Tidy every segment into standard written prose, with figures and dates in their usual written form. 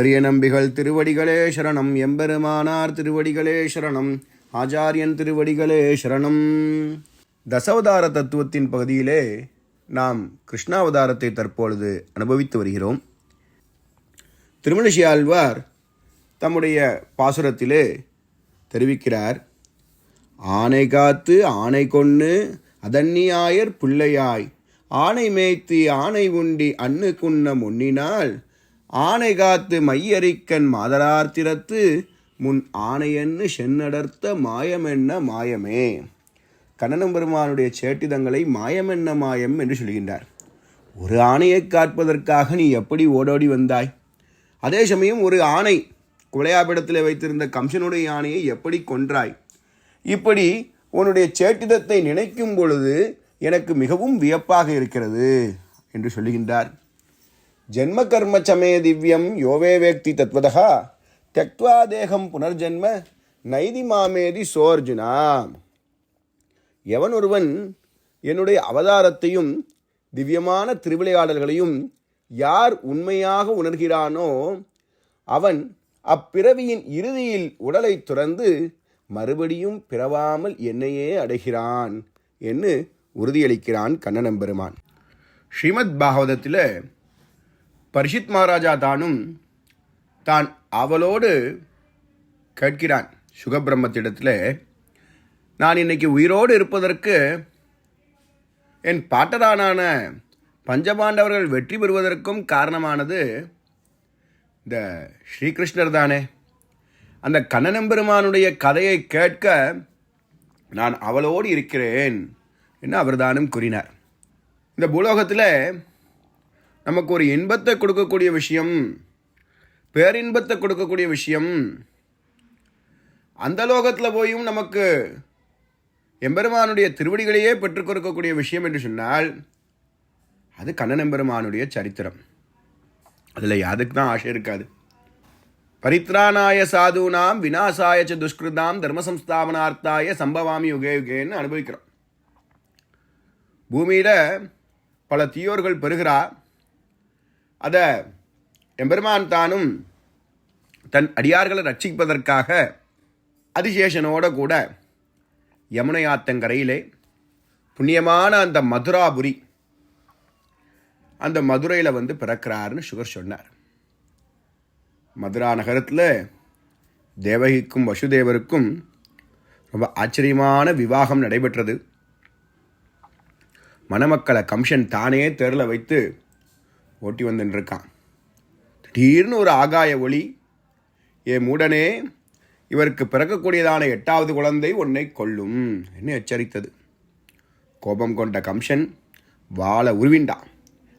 பெரிய நம்பிகள் திருவடிகளே சரணம். எம்பெருமானார் திருவடிகளே சரணம். ஆச்சாரியன் திருவடிகளே சரணம். தசாவதார தத்துவத்தின் பகுதியிலே நாம் கிருஷ்ணாவதாரத்தை தற்பொழுது அனுபவித்து வருகிறோம். திருமழிசை ஆழ்வார் தம்முடைய பாசுரத்திலே தெரிவிக்கிறார், ஆனை காத்து ஆனை கொன்னு அதன்னி ஆயர் பிள்ளையாய் ஆனை மேய்த்து ஆனை உண்டி அன்னு குன்ன முன்னினால் ஆனை காத்து மையறிக்கன் மாதரார்த்திரத்து முன் ஆணையன்னு சென்னடர்த்த மாயமென்ன மாயமே. கண்ணன் பெருமானுடைய சேட்டிதங்களை மாயமென்ன மாயம் என்று சொல்கின்றார். ஒரு ஆணையை காற்பதற்காக நீ எப்படி ஓடோடி வந்தாய்? அதே சமயம் ஒரு ஆணை குலையாபிடத்தில் வைத்திருந்த கம்சனுடைய ஆணையை எப்படி கொன்றாய்? இப்படி உன்னுடைய சேட்டிதத்தை நினைக்கும் பொழுது எனக்கு மிகவும் வியப்பாக இருக்கிறது என்று சொல்லுகின்றார். ஜென்ம கர்ம சமே திவ்யம் யோவே வேக்தி தத்வதா தக்வா தேகம் புனர்ஜென்ம நைதி மாமேதி சோர்ஜுனா. எவன் ஒருவன் என்னுடைய அவதாரத்தையும் திவ்யமான திருவிளையாடல்களையும் யார் உண்மையாக உணர்கிறானோ அவன் அப்பிறவியின் இறுதியில் உடலை துறந்து மறுபடியும் பிறவாமல் என்னையே அடைகிறான் என்று உறுதியளிக்கிறான் கண்ணன் பெருமான். ஸ்ரீமத் பாகவதத்தில் பரிஷித் மகாராஜா தான் அவளோடு கேட்கிறான் சுகபிரம்மத்திடத்தில், நான் இன்னைக்கு உயிரோடு இருப்பதற்கு என் பாட்டரானான பஞ்சபாண்டவர்கள் வெற்றி பெறுவதற்கும் காரணமானது இந்த ஸ்ரீகிருஷ்ணர் தானே. அந்த கண்ணனம்பெருமானுடைய கதையை கேட்க நான் அவளோடு இருக்கிறேன் என்று அவர்தானும் கூறினார். இந்த பூலோகத்தில் நமக்கு ஒரு இன்பத்தை கொடுக்கக்கூடிய விஷயம், பேரின்பத்தை கொடுக்கக்கூடிய விஷயம், அந்த லோகத்தில் போயும் நமக்கு எம்பெருமானுடைய திருவடிகளையே பெற்றுக் கொடுக்கக்கூடிய விஷயம் என்று சொன்னால் அது கண்ணன் எம்பெருமானுடைய சரித்திரம். அதில் யாருக்கு தான் ஆசை இருக்காது? பரித்ராணாய சாதுனாம் விநாசாய துஷ்கிருதாம் தர்ம சம்ஸ்தாபனார்த்தாய சம்பவாமி யுகே யுகேன்னு அனுபவிக்கிறோம். பூமியில் பல தீயோர்கள் பெறுகிறா, அதை எம்பெருமான் தானும் தன் அடியார்களை ரட்சிப்பதற்காக அதிசேஷனோட கூட யமுனை ஆத்தங்கரையிலே புண்ணியமான அந்த மதுராபுரி, அந்த மதுரையில் வந்து பிறக்கிறாருன்னு சுகர் சொன்னார். மதுரா நகரத்தில் தேவகிக்கும் வசுதேவருக்கும் ரொம்ப ஆச்சரியமான விவாகம் நடைபெற்றது. மணமக்களை கம்சன் தானே தேரில் வைத்து ஓட்டி வந்துருக்கான். திடீர்னு ஒரு ஆகாய ஒளி, ஏ மூடனே, இவருக்கு பிறக்கக்கூடியதான 8வது குழந்தை உன்னை கொல்லும் என்று எச்சரித்தது. கோபம் கொண்ட கம்சன் வாளை உருவிண்டான்.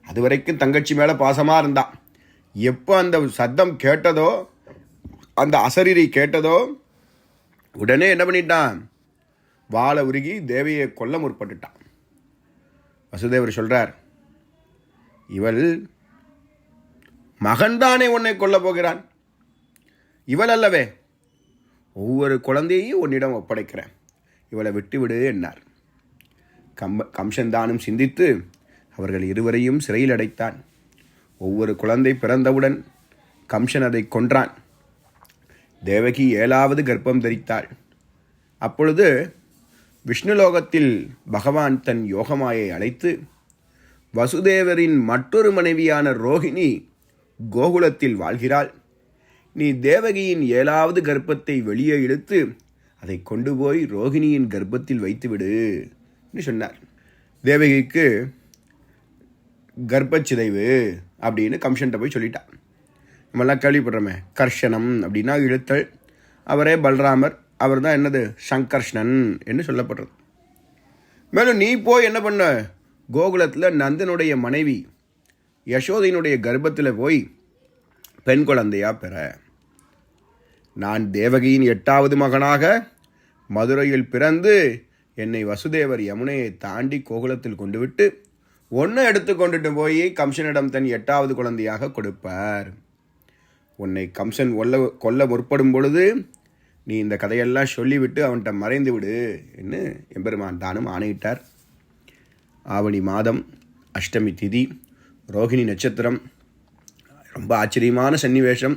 அதுவரைக்கும் தங்கச்சி மேலே பாசமாக இருந்தான். எப்போ அந்த சத்தம் கேட்டதோ, அந்த அசரீரி கேட்டதோ, உடனே என்ன பண்ணிட்டான்? வாளை உருகி தேவியை கொல்ல முற்பட்டுட்டான். வசுதேவர் சொல்கிறார், இவள் மகன்தானே உன்னை கொல்ல போகிறான், இவள் அல்லவே. ஒவ்வொரு குழந்தையையும் உன்னிடம் ஒப்படைக்கிறேன், இவளை விட்டுவிடு என்னார். கம்சன் தானும் சிந்தித்து அவர்கள் இருவரையும் சிறையில் அடைத்தான். ஒவ்வொரு குழந்தை பிறந்தவுடன் கம்சன் அதை கொன்றான். தேவகி 7வது கர்ப்பம் தரித்தாள். அப்பொழுது விஷ்ணுலோகத்தில் பகவான் தன் யோகமாயை அழைத்து, வசுதேவரின் மற்றொரு மனைவியான ரோஹிணி கோகுலத்தில் வாழ்கிறாள், நீ தேவகியின் 7வது கர்ப்பத்தை வெளியே இழுத்து அதை கொண்டு போய் ரோஹிணியின் கர்ப்பத்தில் வைத்துவிடு என்று சொன்னார். தேவகிக்கு கர்ப்பச்சிதைவு அப்படின்னு கம்சன்ட்ட போய் சொல்லிட்டான். நம்மெல்லாம் கேள்விப்படுறோமே, கர்ஷனம் அப்படின்னா இழுத்தல். அவரே பல்ராமர், அவர் தான் என்னது சங்கர்ஷ்ணன் என்று சொல்லப்படுறது. மேலும் நீ போய் என்ன பண்ண, கோகுலத்தில் நந்தனுடைய மனைவி யசோதையினுடைய கர்ப்பத்தில் போய் பெண் குழந்தையா பெற. நான் தேவகியின் 8வது மகனாக மதுரையில் பிறந்து என்னை வசுதேவர் யமுனையை தாண்டி கோகுலத்தில் கொண்டு விட்டு ஒன்றை எடுத்து கொண்டுட்டு போய் கம்சனிடம் தன் 8வது குழந்தையாக கொடுப்பார். உன்னை கம்சன் கொல்ல முற்படும் பொழுது நீ இந்த கதையெல்லாம் சொல்லிவிட்டு அவன்கிட்ட மறைந்து விடு என்று எம்பெருமான் தானும் ஆணையிட்டார். ஆவணி மாதம் அஷ்டமி திதி, ரோகிணி நட்சத்திரம். ரொம்ப ஆச்சரியமான சன்னிவேஷம்.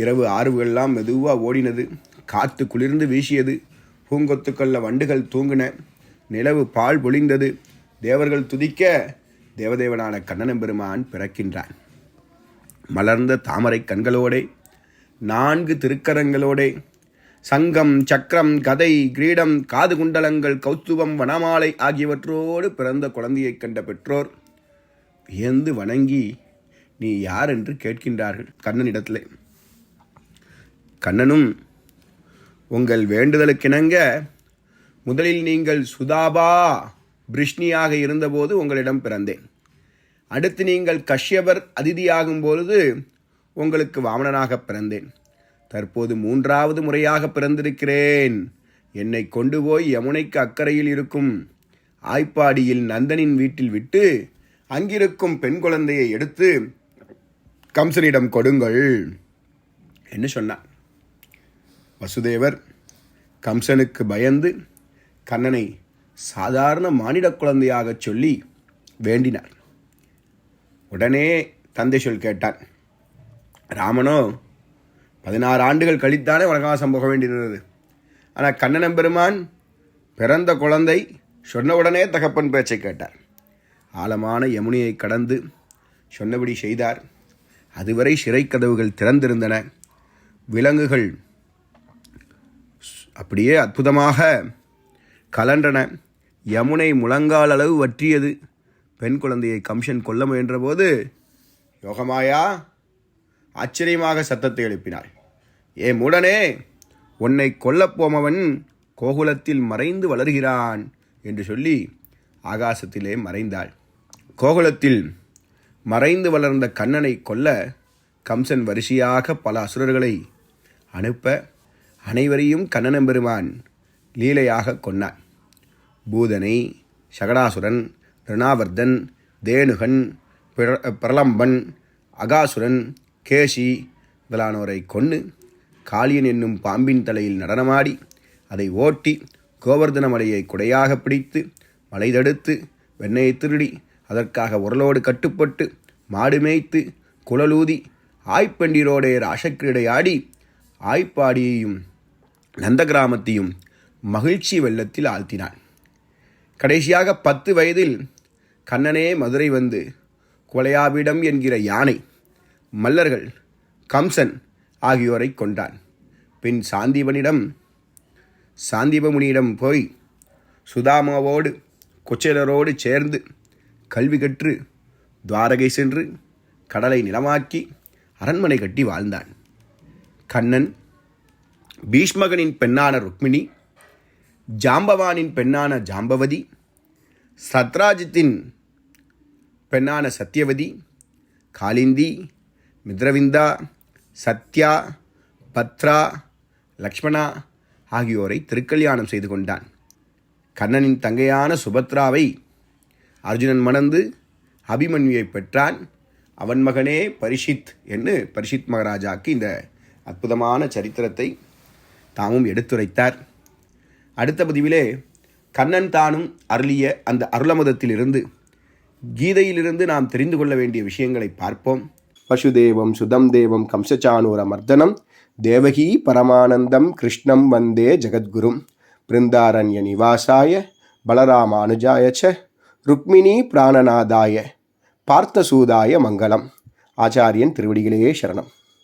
இரவு ஆறுகளெல்லாம் மெதுவாக ஓடினது. காற்று குளிர்ந்து வீசியது. பூங்கொத்துக்களில் வண்டுகள் தூங்கின. நிலவு பால் பொழிந்தது. தேவர்கள் துதிக்க தேவதேவனான கண்ணனெம்பெருமான் பிறக்கின்றான். மலர்ந்த தாமரை கண்களோடே, 4 திருக்கரங்களோடே, சங்கம், சக்கரம், கதை, கிரீடம், காது குண்டலங்கள், கௌஸ்துபம், வனமாலை ஆகியவற்றோடு பிறந்த குழந்தையைக் கண்ட பெற்றோர் வியந்து வணங்கி நீ யார் என்று கேட்கின்றார்கள் கண்ணனிடத்திலே. கண்ணனும் உங்கள் வேண்டுதலுக்கிணங்க முதலில் நீங்கள் சுதாபா பிருஷ்ணியாக இருந்தபோது உங்களிடம் பிறந்தேன். அடுத்து நீங்கள் கஷ்யபர் அதிதியாகும் பொழுது உங்களுக்கு வாமனனாக பிறந்தேன். தற்போது 3வது முறையாக பிறந்திருக்கிறேன். என்னை கொண்டு போய் யமுனைக்கு அக்கறையில் இருக்கும் ஆய்ப்பாடியில் நந்தனின் வீட்டில் விட்டு அங்கிருக்கும் பெண் குழந்தையை எடுத்து கம்சனிடம் கொடுங்கள் என்று சொன்னார். வசுதேவர் கம்சனுக்கு பயந்து கண்ணனை சாதாரண மானிட குழந்தையாக சொல்லி வேண்டினார். உடனே தந்தை சொல் கேட்டான். ராமனோ 16 ஆண்டுகள் கழித்தானே வனவாசம் போக வேண்டியிருந்தது. ஆனால் கண்ணனெம்பெருமான் பிறந்த குழந்தை சொன்னவுடனே தகப்பன் பேச்சை கேட்டார். ஆழமான யமுனையை கடந்து சொன்னபடி செய்தார். அதுவரை சிறை கதவுகள் திறந்திருந்தன. விலங்குகள் அப்படியே அற்புதமாக கலன்றன. யமுனை முழங்கால் அளவு வற்றியது. பெண் குழந்தையை கம்சன் கொல்ல முயன்றபோது யோகமாயா ஆச்சரியமாக சத்தத்தை எழுப்பினாள். ஏ மூடனே, உன்னை கொல்லப்போமவன் கோகுலத்தில் மறைந்து வளர்கிறான் என்று சொல்லி ஆகாசத்திலே மறைந்தாள். கோகுலத்தில் மறைந்து வளர்ந்த கண்ணனை கொல்ல கம்சன் வரிசையாக பல அசுரர்களை அனுப்ப அனைவரையும் கண்ணனெம்பெருமான் லீலையாக கொன்னான். பூதனை, சகடாசுரன், ரிணாவர்தன், தேனுகன், பிரலம்பன், அகாசுரன், கேசி முதலானோரை கொன்று காளியன் என்னும் பாம்பின் தலையில் நடனமாடி அதை ஓட்டி கோவர்தன மலையை குடையாக பிடித்து மலை தடுத்து வெண்ணையை திருடி அதற்காக உரலோடு கட்டுப்பட்டு மாடு மேய்த்து குழலூதி ஆய்ப்பெண்டிரோடே ராசக்கிரீடை ஆடி ஆய்ப்பாடியையும் நந்த கிராமத்தையும் மகிழ்ச்சி வெள்ளத்தில் ஆழ்த்தினான். கடைசியாக 10 வயதில் கண்ணனே மதுரை வந்து கொலையாபிடம் என்கிற யானை, மல்லர்கள், கம்சன் ஆகியோரை கொண்டான். பின் சாந்தீபமுனியிடம் போய் சுதாமாவோடு குச்சேலரோடு சேர்ந்து கல்வி கற்று துவாரகை சென்று கடலை நிலமாக்கி அரண்மனை கட்டி வாழ்ந்தான். கண்ணன் பீஷ்மகனின் பெண்ணான ருக்மிணி, ஜாம்பவானின் பெண்ணான ஜாம்பவதி, சத்ராஜித்தின் பெண்ணான சத்யவதி, காலிந்தி, மித்ரவிந்தா, சத்யா, பத்ரா, லக்ஷ்மணா ஆகியோரை திருக்கல்யாணம் செய்து கொண்டான். கண்ணனின் தங்கையான சுபத்ராவை அர்ஜுனன் மணந்து அபிமன்யுவை பெற்றான். அவன் மகனே பரிஷித் என்று பரிஷித் மகாராஜாக்கு இந்த அற்புதமான சரித்திரத்தை தாமும் எடுத்துரைத்தார். அடுத்த பதிவிலே கண்ணன் தானும் அருளிய அந்த அருளமதத்திலிருந்து கீதையிலிருந்து நாம் தெரிந்து கொள்ள வேண்டிய விஷயங்களை பார்ப்போம். பசுதேவம் சுதம் தேவம் கம்சச்சானூர மர்தனம் தேவகி பரமானந்தம் கிருஷ்ணம் வந்தே ஜெகத்குரும் பிருந்தாரண்ய நிவாசாய பலராமானுஜாய ச ருக்மிணி பிராணநாதாய பார்த்தசூதாய மங்களம். ஆச்சாரியன் திருவடிகளே சரணம்.